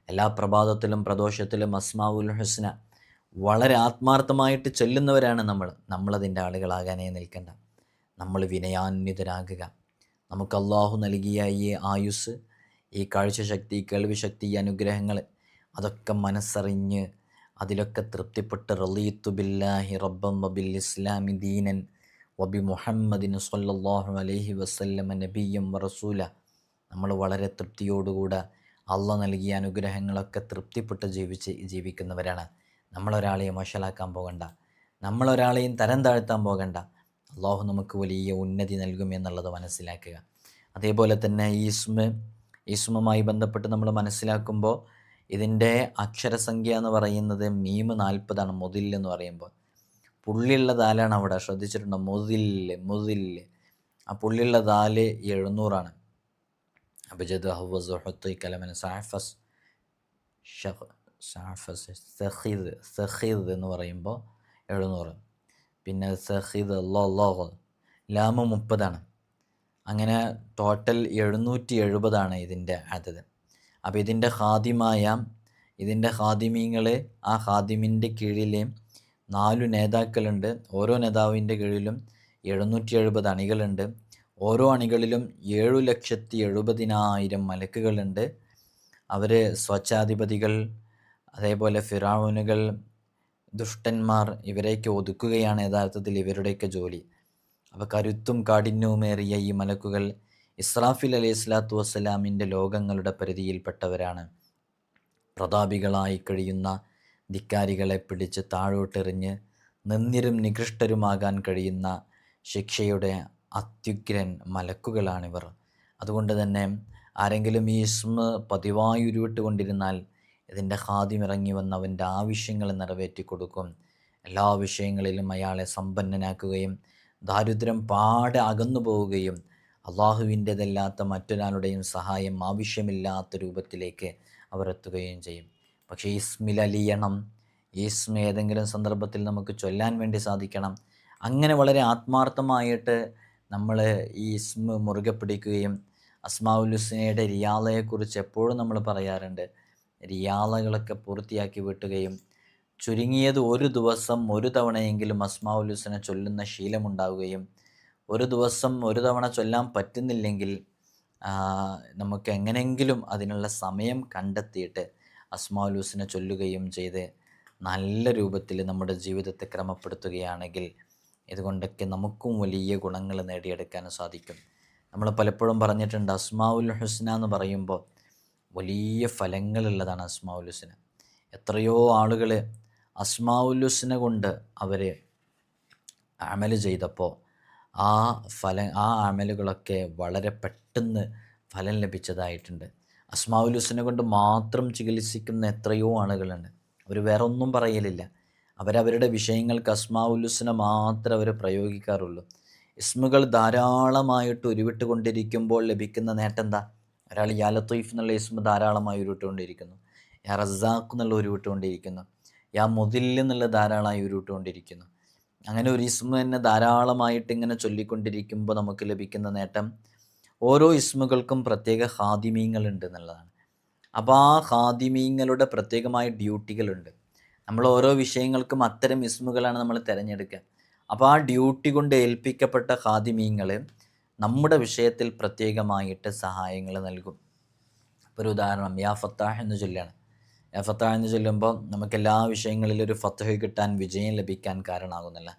എല്ലാ പ്രഭാതത്തിലും പ്രദോഷത്തിലും അസ്മാഉൽ ഹുസ്ന വളരെ ആത്മാർത്ഥമായിട്ട് ചൊല്ലുന്നവരാണ് നമ്മളതിൻ്റെ ആളുകളാകാനേ നിൽക്കേണ്ട. നമ്മൾ വിനയാന്വിതരാകുക. നമുക്ക് അള്ളാഹു നൽകിയ ഈ ആയുസ്, ഈ കാഴ്ചശക്തി, കേൾവിശക്തി, ഈ അനുഗ്രഹങ്ങൾ അതൊക്കെ മനസ്സറിഞ്ഞ് അതിലൊക്കെ തൃപ്തിപ്പെട്ട് റളീതു ബില്ലാഹി റബ്ബൻ വബിൽ ഇസ്ലാമി ദീനൻ വബി മുഹമ്മദിൻ സ്വല്ലല്ലാഹു അലൈഹി വസല്ലമ നബിയ്യം വറസൂല, നമ്മൾ വളരെ തൃപ്തിയോടുകൂടെ അള്ളാഹ് നൽകിയ അനുഗ്രഹങ്ങളൊക്കെ തൃപ്തിപ്പെട്ട് ജീവിക്കുന്നവരാണ്. നമ്മളൊരാളെയും വഷളാക്കാൻ പോകണ്ട, നമ്മളൊരാളെയും തരം താഴ്ത്താൻ പോകണ്ട. അള്ളാഹു നമുക്ക് വലിയ ഉന്നതി നൽകും എന്നുള്ളത് മനസ്സിലാക്കുക. അതേപോലെ തന്നെ ഈ ഇസ്മുമായി ബന്ധപ്പെട്ട് നമ്മൾ മനസ്സിലാക്കുമ്പോൾ ഇതിൻ്റെ അക്ഷരസംഖ്യ എന്ന് പറയുന്നത് മീമ് 40 മുദിൽ എന്ന് പറയുമ്പോൾ. പുള്ളിയുള്ള ദാലാണ് അവിടെ, ശ്രദ്ധിച്ചിട്ടുണ്ടോ? മുദിൽ. ആ പുള്ളിയുള്ള ദാല് 700. അബജദ് ഹവ്വസ് കലമൻ സാഫസ് സഖീദ് എന്ന് പറയുമ്പോൾ 700. പിന്നെ സഖീദ് ലാമ് 30. അങ്ങനെ ടോട്ടൽ 770 ഇതിൻ്റെ അതത്. അപ്പോൾ ഇതിൻ്റെ ഖാദിമീങ്ങൾ, ആ ഖാദിമിൻ്റെ കീഴിൽ 4 നേതാക്കളുണ്ട്. ഓരോ നേതാവിൻ്റെ കീഴിലും 770 അണികളുണ്ട്. ഓരോ അണികളിലും 7,70,000 മലക്കുകളുണ്ട്. അവർ സ്വച്ഛാധിപതികൾ, അതേപോലെ ഫിറഔനുകൾ, ദുഷ്ടന്മാർ, ഇവരെയൊക്കെ ഒതുക്കുകയാണ് യഥാർത്ഥത്തിൽ ഇവരുടെയൊക്കെ ജോലി. അപ്പോൾ കരുത്തും കാഠിന്യവുമേറിയ ഈ മലക്കുകൾ ഇസ്രാഫിൽ അലൈഹി സ്വലാത്തു വസ്സലാമിൻ്റെ ലോകങ്ങളുടെ പരിധിയിൽപ്പെട്ടവരാണ്. പ്രതാപികളായി കഴിയുന്ന ധിക്കാരികളെ പിടിച്ച് താഴോട്ടെറിഞ്ഞ് നിന്ദ്യരും നികൃഷ്ടരുമാകാൻ കഴിയുന്ന ശിക്ഷയുടെ അത്യുഗ്രൻ മലക്കുകളാണിവർ. അതുകൊണ്ട് തന്നെ ആരെങ്കിലും ഈ ഇസ്മ പതിവായി ഉരുവിട്ടുകൊണ്ടിരുന്നാൽ ഇതിൻ്റെ ഖാദിം ഇറങ്ങി വന്ന് അവൻ്റെ ആവശ്യങ്ങൾ നിറവേറ്റി കൊടുക്കും. എല്ലാ വിഷയങ്ങളിലും അയാളെ സമ്പന്നനാക്കുകയും ദാരിദ്ര്യം പാടെ അകന്നു പോവുകയും അള്ളാഹുവിൻ്റെതല്ലാത്ത മറ്റൊരാളുടെയും സഹായം ആവശ്യമില്ലാത്ത രൂപത്തിലേക്ക് അവർ എത്തുകയും ചെയ്യും. പക്ഷേ ഇസ്മിൽ അലിയണം, ഇസ്മ ഏതെങ്കിലും സന്ദർഭത്തിൽ നമുക്ക് ചൊല്ലാൻ വേണ്ടി സാധിക്കണം. അങ്ങനെ വളരെ ആത്മാർത്ഥമായിട്ട് നമ്മൾ ഈ ഇസ്മ മുറുകെ പിടിക്കുകയും അസ്മാഉൽ ഹുസ്നയുടെ റിയാളയെക്കുറിച്ച് എപ്പോഴും നമ്മൾ പറയാറുണ്ട്, റിയാളകളൊക്കെ പൂർത്തിയാക്കി വിട്ടുകയും ചുരുങ്ങിയത് ഒരു ദിവസം ഒരു തവണയെങ്കിലും അസ്മാഉൽ ഹുസ്ന ചൊല്ലുന്ന ശീലമുണ്ടാവുകയും, ഒരു ദിവസം ഒരു തവണ ചൊല്ലാൻ പറ്റുന്നില്ലെങ്കിൽ നമുക്ക് എങ്ങനെയെങ്കിലും അതിനുള്ള സമയം കണ്ടെത്തിയിട്ട് അസ്മാഉൽ ഹുസ്ന ചൊല്ലുകയും ചെയ്ത് നല്ല രൂപത്തിൽ നമ്മുടെ ജീവിതത്തെ ക്രമപ്പെടുത്തുകയാണെങ്കിൽ ഇതുകൊണ്ടൊക്കെ നമുക്കും വലിയ ഗുണങ്ങൾ നേടിയെടുക്കാൻ സാധിക്കും. നമ്മൾ പലപ്പോഴും പറഞ്ഞിട്ടുണ്ട്, അസ്മാഉൽ ഹുസ്ന എന്ന് പറയുമ്പോൾ വലിയ ഫലങ്ങളുള്ളതാണ് അസ്മാഉൽ ഹുസ്ന. എത്രയോ ആളുകൾ അസ്മാഉൽ ഹുസ്ന കൊണ്ട് അവർ അമൽ ചെയ്തപ്പോൾ ആ അമലുകളൊക്കെ വളരെ പെട്ടെന്ന് ഫലം ലഭിച്ചതായിട്ടുണ്ട്. അസ്മാഉൽ ഹുസ്ന കൊണ്ട് മാത്രം ചികിത്സിക്കുന്ന എത്രയോ ആളുകളുണ്ട്. അവർ വേറെ ഒന്നും പറയലില്ല. അവരവരുടെ വിഷയങ്ങൾക്ക് അസ്മാഉൽ ഹുസ്ന മാത്രമേ അവർ പ്രയോഗിക്കാറുള്ളൂ. ഇസ്മുകൾ ധാരാളമായിട്ട് ഉരുവിട്ടുകൊണ്ടിരിക്കുമ്പോൾ ലഭിക്കുന്ന നേട്ടം എന്താ? ഒരാൾ യാ ലത്തീഫ് എന്നുള്ള ഇസ്മ ധാരാളമായി ഉരുവിട്ടുകൊണ്ടിരിക്കുന്നു, യാ റസാഖ് എന്നുള്ള ഉരുവിട്ടുകൊണ്ടിരിക്കുന്നു, യാ മുദിൽ എന്നുള്ള ധാരാളമായി ഉരുവിട്ടുകൊണ്ടിരിക്കുന്നു. അങ്ങനെ ഒരു ഇസ്മ തന്നെ ധാരാളമായിട്ട് ഇങ്ങനെ ചൊല്ലിക്കൊണ്ടിരിക്കുമ്പോൾ നമുക്ക് ലഭിക്കുന്ന നേട്ടം, ഓരോ ഇസ്മുകൾക്കും പ്രത്യേക ഖാദിമീങ്ങളുണ്ട് എന്നുള്ളതാണ്. അപ്പോൾ ആ ഖാദിമീങ്ങളുടെ പ്രത്യേകമായ ഡ്യൂട്ടികളുണ്ട്. നമ്മൾ ഓരോ വിഷയങ്ങൾക്കും അത്തരം ഇസ്മുകളാണ് നമ്മൾ തിരഞ്ഞെടുക്കുക. അപ്പോൾ ആ ഡ്യൂട്ടി കൊണ്ട് ഏൽപ്പിക്കപ്പെട്ട ഖാദിമീങ്ങൾ നമ്മുടെ വിഷയത്തിൽ പ്രത്യേകമായിട്ട് സഹായങ്ങൾ നൽകും. ഒരു ഉദാഹരണം, യാ ഫത്താഹ് എന്ന് ചൊല്ലാണ്. യാ ഫത്താഹ് എന്ന് ചൊല്ലുമ്പോൾ നമുക്ക് എല്ലാ വിഷയങ്ങളിലും ഒരു ഫത്തഹ് കിട്ടാൻ, വിജയം ലഭിക്കാൻ കാരണമാകുന്നില്ല.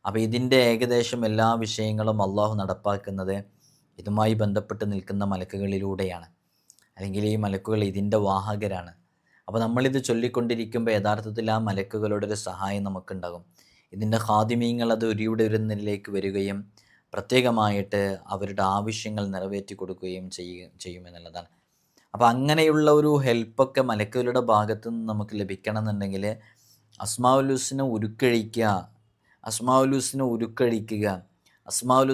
അപ്പോൾ ഇതിൻ്റെ ഏകദേശം എല്ലാ വിഷയങ്ങളും അള്ളാഹു നടപ്പാക്കുന്നത് ഇതുമായി ബന്ധപ്പെട്ട് നിൽക്കുന്ന മലക്കുകളിലൂടെയാണ്, അല്ലെങ്കിൽ ഈ മലക്കുകൾ ഇതിൻ്റെ വാഹകരാണ്. അപ്പോൾ നമ്മളിത് ചൊല്ലിക്കൊണ്ടിരിക്കുമ്പോൾ യഥാർത്ഥത്തിൽ ആ മലക്കുകളുടെ ഒരു സഹായം നമുക്കുണ്ടാകും. ഇതിൻ്റെ ഖാദിമീങ്ങൾ അത് ഒരുന്നിലേക്ക് വരികയും പ്രത്യേകമായിട്ട് അവരുടെ ആവശ്യങ്ങൾ നിറവേറ്റി കൊടുക്കുകയും ചെയ്യുമെന്നുള്ളതാണ്. അപ്പോൾ അങ്ങനെയുള്ള ഒരു ഹെൽപ്പൊക്കെ മലക്കുകളുടെ ഭാഗത്തു നിന്ന് നമുക്ക് ലഭിക്കണം എന്നുണ്ടെങ്കിൽ അസ്മാഉൽ ഹുസ്ന ഉരുക്കഴിക്കുക, അസ്മാഉൽ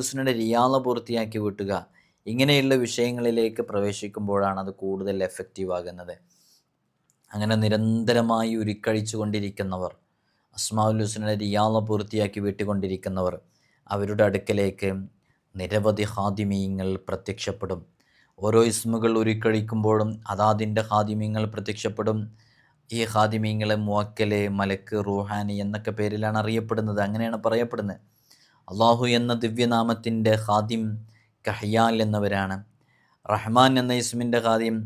ഹുസ്നയുടെ റിയാള പൂർത്തിയാക്കി വിട്ടുക, ഇങ്ങനെയുള്ള വിഷയങ്ങളിലേക്ക് പ്രവേശിക്കുമ്പോഴാണ് അത് കൂടുതൽ എഫക്റ്റീവ് ആകുന്നത്. അങ്ങനെ നിരന്തരമായി ഉരുക്കഴിച്ചു കൊണ്ടിരിക്കുന്നവർ, അസ്മാഉൽ ഹുസ്നയുടെ റിയാള പൂർത്തിയാക്കി വിട്ടുകൊണ്ടിരിക്കുന്നവർ, അവരുടെ അടുക്കലേക്ക് നിരവധി ഖാദിമീങ്ങൾ പ്രത്യക്ഷപ്പെടും. ഓരോ ഇസ്മുകൾ ഉരുക്കഴിക്കുമ്പോഴും അതാതിൻ്റെ ഖാദിമീങ്ങൾ പ്രത്യക്ഷപ്പെടും. ഈ ഖാദിമീങ്ങളെ മുവക്കല്, മലക്ക്, റൂഹാനി എന്നൊക്കെ പേരിലാണ് അറിയപ്പെടുന്നത്. അങ്ങനെയാണ് പറയപ്പെടുന്നത്. അള്ളാഹു എന്ന ദിവ്യനാമത്തിൻ്റെ ഖാദിം കഹ്യാൽ എന്നവരാണ്. റഹ്മാൻ എന്ന ഇസ്മിൻ്റെ ഖാദിം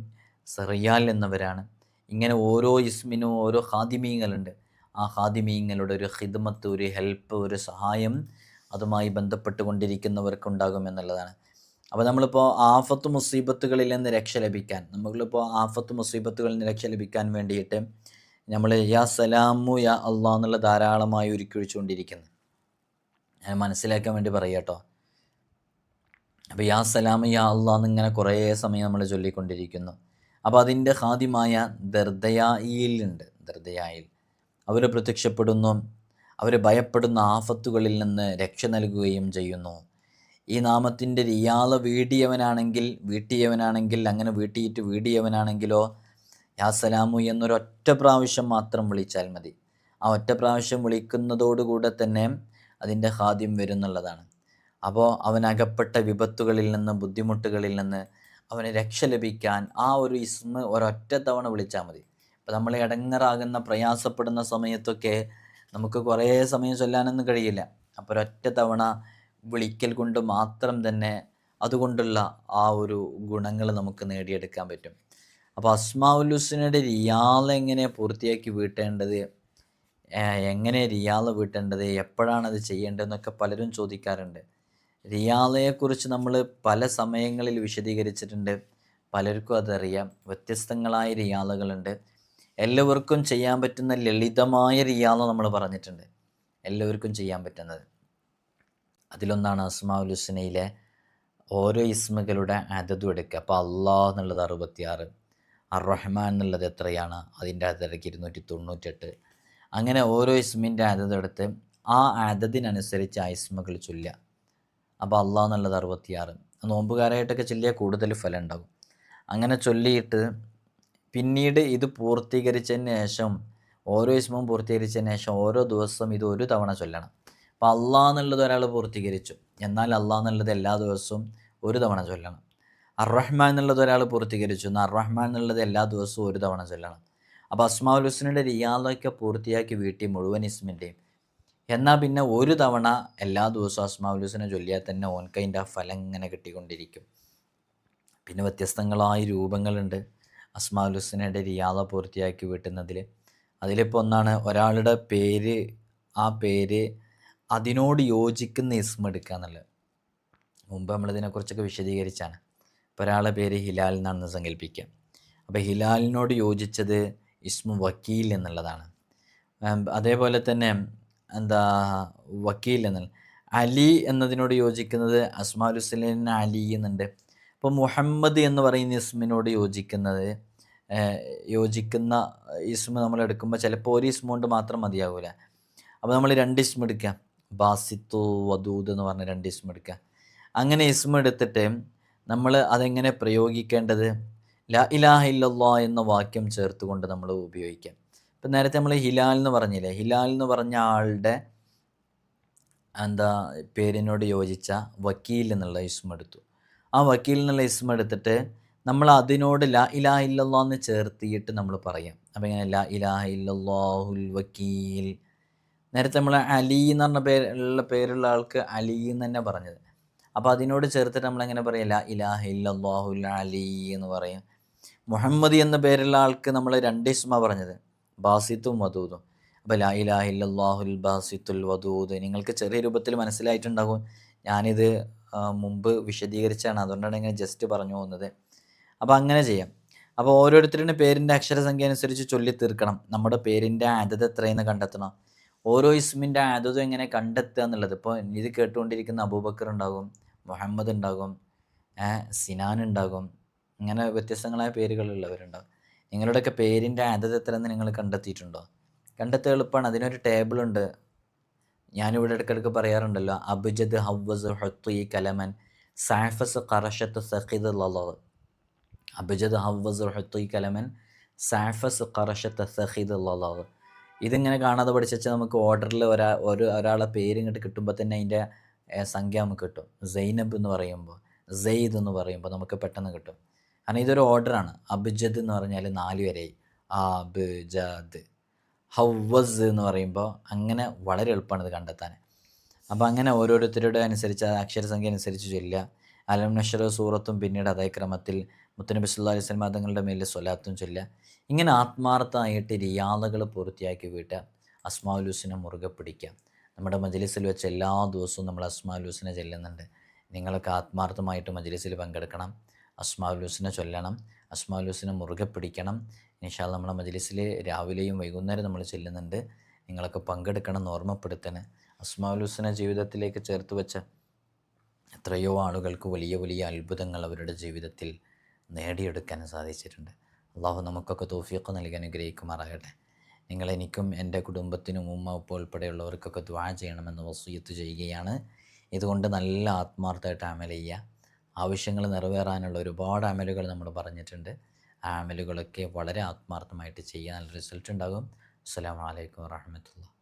സറിയാൽ എന്നവരാണ്. ഇങ്ങനെ ഓരോ ഇസ്മിനും ഓരോ ഖാദിമീങ്ങളുണ്ട്. ആ ഖാദിമീങ്ങളുടെ ഒരു ഖിദ്മത്ത്, ഒരു ഹെൽപ്പ്, ഒരു സഹായം അതുമായി ബന്ധപ്പെട്ട് കൊണ്ടിരിക്കുന്നവർക്കുണ്ടാകും എന്നുള്ളതാണ്. അപ്പോൾ നമ്മളിപ്പോൾ ആഫത്ത് മുസീബത്തുകളിൽ നിന്ന് രക്ഷ ലഭിക്കാൻ വേണ്ടിയിട്ട് നമ്മൾ യാ സലാമു യാ അള്ളാഹ് എന്നുള്ള ധാരാളമായി ഉരുക്കൊഴിച്ചുകൊണ്ടിരിക്കുന്നത് ഞാൻ മനസ്സിലാക്കാൻ വേണ്ടി പറയാം കേട്ടോ. അപ്പോൾ യാ സലാമു യാ അള്ളാഹ് എന്നിങ്ങനെ കുറേ സമയം നമ്മൾ ചൊല്ലിക്കൊണ്ടിരിക്കുന്നു. അപ്പോൾ അതിൻ്റെ ഖാദിമായ ദർദയായിൽ അവർ പ്രത്യക്ഷപ്പെടുന്നു. അവർ ഭയപ്പെടുന്ന ആഫത്തുകളിൽ നിന്ന് രക്ഷ നൽകുകയും ചെയ്യുന്നു. ഈ നാമത്തിൻ്റെ റിയാള വീട്ടിയവനാണെങ്കിൽ അങ്ങനെ വീടിയവനാണെങ്കിലോ യാ സലാമു എന്നൊരൊറ്റ പ്രാവശ്യം മാത്രം വിളിച്ചാൽ മതി. ആ ഒറ്റ പ്രാവശ്യം വിളിക്കുന്നതോടുകൂടെ തന്നെ അതിൻ്റെ ഖാദിം വരുന്നുള്ളതാണ്. അപ്പോൾ അവനകപ്പെട്ട വിപത്തുകളിൽ നിന്ന്, ബുദ്ധിമുട്ടുകളിൽ നിന്ന് അവന് രക്ഷ ലഭിക്കാൻ ആ ഒരു ഇസ്മ ഒരൊറ്റ തവണ വിളിച്ചാൽ മതി. ഇപ്പോൾ നമ്മൾ ഇടങ്ങറാകുന്ന, പ്രയാസപ്പെടുന്ന സമയത്തൊക്കെ നമുക്ക് കുറേ സമയം ചൊല്ലാനൊന്നും കഴിയില്ല. അപ്പോൾ ഒരൊറ്റ തവണ വിളിക്കൽ കൊണ്ട് മാത്രം തന്നെ അതുകൊണ്ടുള്ള ആ ഒരു ഗുണങ്ങൾ നമുക്ക് നേടിയെടുക്കാൻ പറ്റും. അപ്പോൾ അസ്മാഉൽ ഹുസ്നയുടെ റിയാള എങ്ങനെ പൂർത്തിയാക്കി വീട്ടേണ്ടത്, എപ്പോഴാണത് ചെയ്യേണ്ടതെന്നൊക്കെ പലരും ചോദിക്കാറുണ്ട്. റിയാളയെക്കുറിച്ച് നമ്മൾ പല സമയങ്ങളിൽ വിശദീകരിച്ചിട്ടുണ്ട്. പലർക്കും അതറിയാം. വ്യത്യസ്തങ്ങളായ റിയാളകളുണ്ട്. എല്ലാവർക്കും ചെയ്യാൻ പറ്റുന്ന ലളിതമായ റിയാള നമ്മൾ പറഞ്ഞിട്ടുണ്ട്, എല്ലാവർക്കും ചെയ്യാൻ പറ്റുന്നത്. അതിലൊന്നാണ് അസ്മാഉൽ ഹുസ്നയിലെ ഓരോ ഇസ്മുകളുടെ അദദും എടുക്കുക. അപ്പോൾ അള്ളാഹ് എന്നുള്ളത് 66, റഹ്മാൻ എന്നുള്ളത് എത്രയാണ്, അതിൻ്റെ അദദിടയ്ക്ക് 298. അങ്ങനെ ഓരോ ഇസ്മിൻ്റെ അദദെടുത്ത് ആ അദദിനനുസരിച്ച് ആ ഇസ്മുകൾ ചൊല്ലുക. അപ്പോൾ അള്ളാഹ് എന്നുള്ളത് 66, നോമ്പുകാരായിട്ടൊക്കെ ചൊല്ലിയാൽ കൂടുതൽ ഫലം ഉണ്ടാകും. അങ്ങനെ ചൊല്ലിയിട്ട് പിന്നീട് ഇത് പൂർത്തീകരിച്ചതിന് ശേഷം, ഓരോ ഇസ്മും പൂർത്തീകരിച്ചതിന് ശേഷം ഓരോ ദിവസവും ഇത് ഒരു തവണ ചൊല്ലണം. അപ്പോൾ അള്ളാഹ് എന്നുള്ളത് ഒരാൾ പൂർത്തീകരിച്ചു, എന്നാൽ അള്ളാഹ് എന്നുള്ളത് എല്ലാ ദിവസവും ഒരു തവണ ചൊല്ലണം. റഹ്മാൻ എന്നുള്ളത് ഒരാൾ പൂർത്തീകരിച്ചു, എന്നാൽ റഹ്മാൻ എന്നുള്ളത് എല്ലാ ദിവസവും ഒരു തവണ ചൊല്ലണം. അപ്പോൾ അസ്മാഉൽ ഹുസ്നയുടെ റിയാളൊക്കെ പൂർത്തിയാക്കി വീട്ടി മുഴുവൻ ഇസ്മിൻ്റെയും. എന്നാൽ പിന്നെ ഒരു തവണ എല്ലാ ദിവസവും അസ്മാഉൽ ഹുസ്ന ചൊല്ലിയാൽ തന്നെ ഓൻക്കതിൻ്റെ ആ ഫലം ഇങ്ങനെ കിട്ടിക്കൊണ്ടിരിക്കും. പിന്നെ വ്യത്യസ്തങ്ങളായ രൂപങ്ങളുണ്ട് അസ്മാഉൽ ഹുസ്നയുടെ റിയാള പൂർത്തിയാക്കി വീട്ടുന്നതിൽ. അതിലിപ്പോൾ ഒന്നാണ് ഒരാളുടെ പേര്, ആ പേര് അതിനോട് യോജിക്കുന്ന ഇസ്മ എടുക്കുക എന്നുള്ളത്. മുമ്പ് നമ്മളിതിനെക്കുറിച്ചൊക്കെ വിശദീകരിച്ചാണ്. ഇപ്പോൾ ഒരാളുടെ പേര് ഹിലാൽ എന്നാണെന്ന് സങ്കല്പിക്കാം. അപ്പോൾ ഹിലാലിനോട് യോജിച്ചത് ഇസ്മു വക്കീൽ എന്നുള്ളതാണ്. അതേപോലെ തന്നെ വക്കീൽ എന്നുള്ള അലി എന്നതിനോട് യോജിക്കുന്നത് അസ്മാഉൽ ഹുസ്നയിൽ അലി എന്നുണ്ട്. ഇപ്പോൾ മുഹമ്മദ് എന്ന് പറയുന്ന ഇസ്മിനോട് യോജിക്കുന്ന ഇസ്മ നമ്മൾ എടുക്കുമ്പോൾ ചിലപ്പോൾ ഒരു ഇസ്മ കൊണ്ട് മാത്രം മതിയാകില്ല. അപ്പോൾ നമ്മൾ 2 ഇസ്മ എടുക്കുക, ബാസിത്തു വദൂദ് എന്ന് പറഞ്ഞ 2 ഇസ്മ എടുക്കുക. അങ്ങനെ ഇസ്മ എടുത്തിട്ട് നമ്മൾ അതെങ്ങനെ പ്രയോഗിക്കേണ്ടത്, ലാ ഇലാഹ ഇല്ലല്ലാഹ് എന്ന വാക്യം ചേർത്തുകൊണ്ട് നമ്മൾ ഉപയോഗിക്കാം. ഇപ്പം നേരത്തെ നമ്മൾ ഹിലാൽ എന്ന് പറഞ്ഞില്ലേ, ഹിലാൽ എന്ന് പറഞ്ഞ ആളുടെ പേരിനോട് യോജിച്ച വക്കീൽ എന്നുള്ള ഇസ്മ എടുത്തു. ആ വക്കീൽ എന്നുള്ള ഇസ്മ എടുത്തിട്ട് നമ്മൾ അതിനോട് ലാ ഇലാഹ ഇല്ലല്ലാഹ് എന്ന് ചേർത്തിയിട്ട് നമ്മൾ പറയാം. അപ്പോൾ ഇങ്ങനെ ലാ ഇലാഹ ഇല്ലല്ലാഹുൽ വക്കീൽ. നേരത്തെ നമ്മൾ അലി എന്ന് പറഞ്ഞ പേരുള്ള ആൾക്ക് അലി എന്ന് തന്നെ പറഞ്ഞത്. അപ്പോൾ അതിനോട് ചേർത്തിട്ട് നമ്മളെങ്ങനെ പറയും? ലാ ഇലാഹ ഇല്ലല്ലാഹുൽ അലി എന്ന് പറയും. മുഹമ്മദ് എന്ന പേരുള്ള ആൾക്ക് നമ്മൾ 2 ഇസ്മാ പറഞ്ഞത്, ബാസിത്തും വദൂദും. അപ്പോൾ ലാ ഇലാഹ ഇല്ലല്ലാഹുൽ ബാസിത്തുൽ വദൂദ് നിങ്ങൾക്ക് ചെറിയ രൂപത്തിൽ മനസ്സിലായിട്ടുണ്ടാകും. ഞാനിത് മുമ്പ് വിശദീകരിച്ചാണ്, അതുകൊണ്ടാണ് ഇങ്ങനെ ജസ്റ്റ് പറഞ്ഞു പോകുന്നത്. അപ്പോൾ അങ്ങനെ ചെയ്യാം. അപ്പോൾ ഓരോരുത്തരുടെ പേരിൻ്റെ അക്ഷരസംഖ്യ അനുസരിച്ച് ചൊല്ലി തീർക്കണം. നമ്മുടെ പേരിൻ്റെ അതത് എത്രയെന്ന് കണ്ടെത്തണം. ഓരോ ഇസ്മിൻ്റെ അതതും എങ്ങനെ കണ്ടെത്തുക എന്നുള്ളത്. ഇപ്പോൾ ഇത് കേട്ടുകൊണ്ടിരിക്കുന്ന അബൂബക്കർ ഉണ്ടാകും, മുഹമ്മദ് ഉണ്ടാകും, സിനാൻ ഉണ്ടാകും, ഇങ്ങനെ വ്യത്യസ്തങ്ങളായ പേരുകളുള്ളവരുണ്ടാകും. നിങ്ങളുടെയൊക്കെ പേരിൻ്റെ അതത് എത്രയെന്ന് നിങ്ങൾ കണ്ടെത്തിയിട്ടുണ്ടോ? കണ്ടെത്തുക എളുപ്പമാണ്. അതിനൊരു ടേബിളുണ്ട്. ഞാനിവിടെ ഇടയ്ക്കിടയ്ക്ക് പറയാറുണ്ടല്ലോ, അബ്ജദ് ഹവ്വസ് ഹുത്വി കലമൻ സാഫസ് ഖറഷത്ത് സഖിദ് ലളവ്. അബ്ജദ് ഹവ്വസ് ഹുത്വി കലമൻ സാഫസ് ഖറഷത്ത് സഖിദ് ലളവ്. ഇതിങ്ങനെ കാണാതെ പഠിച്ചു വെച്ചാൽ നമുക്ക് ഓർഡറിൽ ഒരാളെ പേര് ഇങ്ങോട്ട് കിട്ടുമ്പോൾ തന്നെ അതിൻ്റെ സംഖ്യ നമുക്ക് കിട്ടും. സൈനബ് എന്ന് പറയുമ്പോൾ, സെയ്ദ് എന്ന് പറയുമ്പോൾ നമുക്ക് പെട്ടെന്ന് കിട്ടും. കാരണം ഇതൊരു ഓർഡറാണ്. അബ്ജദ് എന്ന് പറഞ്ഞാൽ 4 വരെയായി. അബ്ജദ്. ഹവ്വസ് എന്ന് പറയുമ്പോൾ അങ്ങനെ വളരെ എളുപ്പമാണ് ഇത് കണ്ടെത്താൻ. അപ്പോൾ അങ്ങനെ ഓരോരുത്തരുടെ അനുസരിച്ച് അക്ഷരസംഖ്യ അനുസരിച്ച് ചൊല്ലുക. അലം നശ്റ സൂറത്തും പിന്നീട് അതേ ക്രമത്തിൽ മുത്തനബി സല്ലല്ലാഹു അലൈഹി വസല്ലം തങ്ങളുടെ മേലിൽ സ്വലാത്തും ചൊല്ലുക. ഇങ്ങനെ ആത്മാർത്ഥമായിട്ട് റിയാദകൾ പൂർത്തിയാക്കി വീട്ടുക. അസ്മാഉൽ ഹുസ്ന മുറുകെ പിടിക്കുക. നമ്മുടെ മജ്ലിസിൽ വെച്ച് എല്ലാ ദിവസവും നമ്മൾ അസ്മാഉൽ ഹുസ്ന ചൊല്ലുന്നുണ്ട്. നിങ്ങളൊക്കെ ആത്മാർത്ഥമായിട്ട് മജ്ലിസിൽ പങ്കെടുക്കണം, അസ്മാഉൽ ഹുസ്ന ചൊല്ലണം, അസ്മാഉൽ ഹുസ്ന മുറുകെ പിടിക്കണം. ഇൻഷാ അല്ലാഹ് നമ്മുടെ മജ്ലിസിൽ രാവിലെയും വൈകുന്നേരം നമ്മൾ ചെല്ലുന്നുണ്ട്. നിങ്ങളൊക്കെ പങ്കെടുക്കണം എന്ന് ഓർമ്മപ്പെടുത്തണേ. അസ്മാഉൽ ഹുസ്ന ജീവിതത്തിലേക്ക് ചേർത്ത് വെച്ച എത്രയോ ആളുകൾക്ക് വലിയ വലിയ അത്ഭുതങ്ങൾ അവരുടെ ജീവിതത്തിൽ നേടിയെടുക്കാൻ സാധിച്ചിട്ടുണ്ട്. അള്ളാഹു നമുക്കൊക്കെ തൗഫീഖ് നൽകി അനുഗ്രഹിക്കുമാറാകട്ടെ. നിങ്ങളെനിക്കും എൻ്റെ കുടുംബത്തിനും ഉമ്മ ഉപ്പ ഉൾപ്പെടെയുള്ളവർക്കൊക്കെ ദുആ ചെയ്യണമെന്ന് വസിയത്ത് ചെയ്യുകയാണ്. ഇതുകൊണ്ട് നല്ല ആത്മാർത്ഥമായിട്ട് അമൽ ചെയ്യുക. ആവശ്യങ്ങൾ നിറവേറാനുള്ള ഒരുപാട് അമലുകൾ നമ്മൾ പറഞ്ഞിട്ടുണ്ട്. ആ അമലുകളൊക്കെ വളരെ ആത്മാർത്ഥമായിട്ട് ചെയ്യുക. നല്ല റിസൾട്ട് ഉണ്ടാകും. അസ്സലാമു അലൈക്കും വറഹ്മത്തുള്ളാഹി.